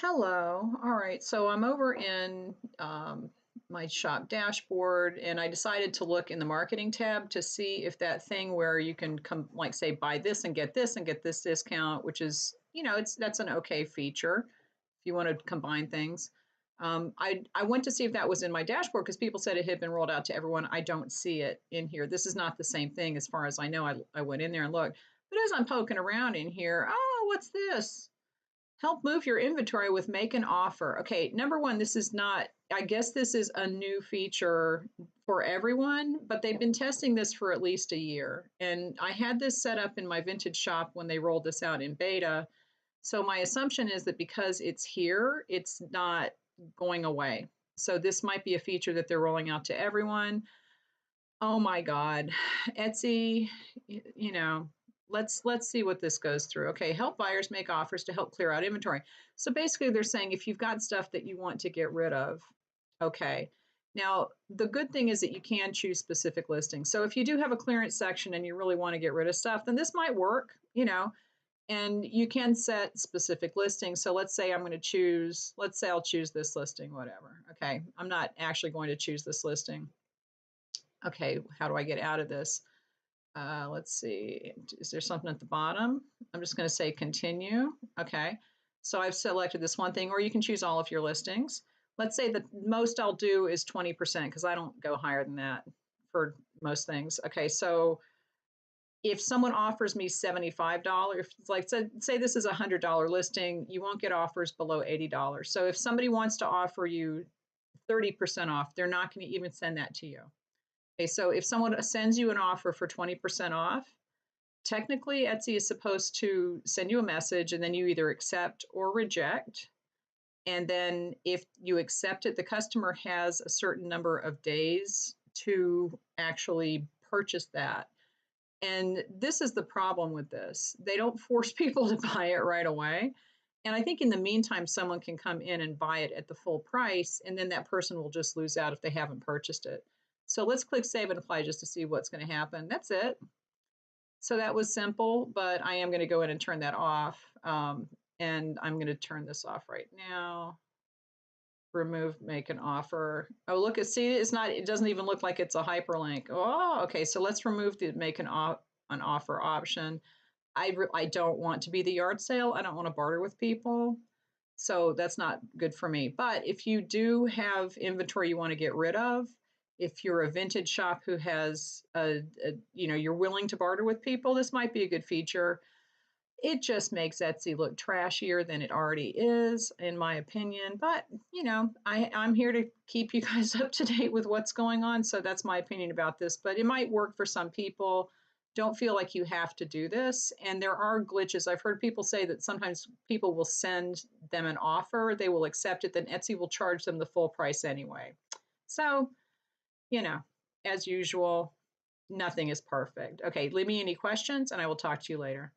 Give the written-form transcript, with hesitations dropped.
Hello. All right. So I'm over in my shop dashboard and I decided to look in the marketing tab to see if that thing where you can come, like, say, buy this and get this discount, which is, that's an okay feature if you want to combine things. I went to see if that was in my dashboard because people said it had been rolled out to everyone. I don't see it in here. This is not the same thing as far as I know. I went in there and looked. But as I'm poking around in here, oh, what's this? Help move your inventory with make an offer. Okay, number one, this is not, I guess this is a new feature for everyone, but they've been testing this for at least a year. And I had this set up in my vintage shop when they rolled this out in beta. So my assumption is that because it's here, it's not going away. So this might be a feature that they're rolling out to everyone. Oh my God, Etsy, you know, let's see what this goes through. Okay, help buyers make offers to help clear out inventory. So basically they're saying if you've got stuff that you want to get rid of, okay. Now, the good thing is that you can choose specific listings. So if you do have a clearance section and you really want to get rid of stuff, then this might work, and you can set specific listings. So let's say I'm going to choose, let's say I'll choose this listing, whatever. Okay, I'm not actually going to choose this listing. Okay, how do I get out of this? Let's see, is there something at the bottom? I'm just going to say continue. Okay, so I've selected this one thing, or you can choose all of your listings. Let's say the most I'll do is 20% because I don't go higher than that for most things. Okay, so if someone offers me $75, like say this is a $100 listing, you won't get offers below $80. So if somebody wants to offer you 30% off, they're not going to even send that to you. Okay, so if someone sends you an offer for 20% off, technically Etsy is supposed to send you a message and then you either accept or reject. And then if you accept it, the customer has a certain number of days to actually purchase that. And this is the problem with this. They don't force people to buy it right away. And I think in the meantime, someone can come in and buy it at the full price, and then that person will just lose out if they haven't purchased it. So let's click Save and Apply just to see what's going to happen. That's it. So that was simple, but I am going to go in and turn that off. And I'm going to turn this off right now. Remove make an offer. Oh, look, see, it doesn't even look like it's a hyperlink. Oh, okay. So let's remove the make an offer option. I don't want to be the yard sale. I don't want to barter with people. So that's not good for me. But if you do have inventory you want to get rid of, if you're a vintage shop who has you're willing to barter with people, this might be a good feature. It just makes Etsy look trashier than it already is, in my opinion. But, I'm here to keep you guys up to date with what's going on. So that's my opinion about this. But it might work for some people. Don't feel like you have to do this. And there are glitches. I've heard people say that sometimes people will send them an offer, they will accept it, then Etsy will charge them the full price anyway. So, as usual, nothing is perfect. Okay, leave me any questions and I will talk to you later.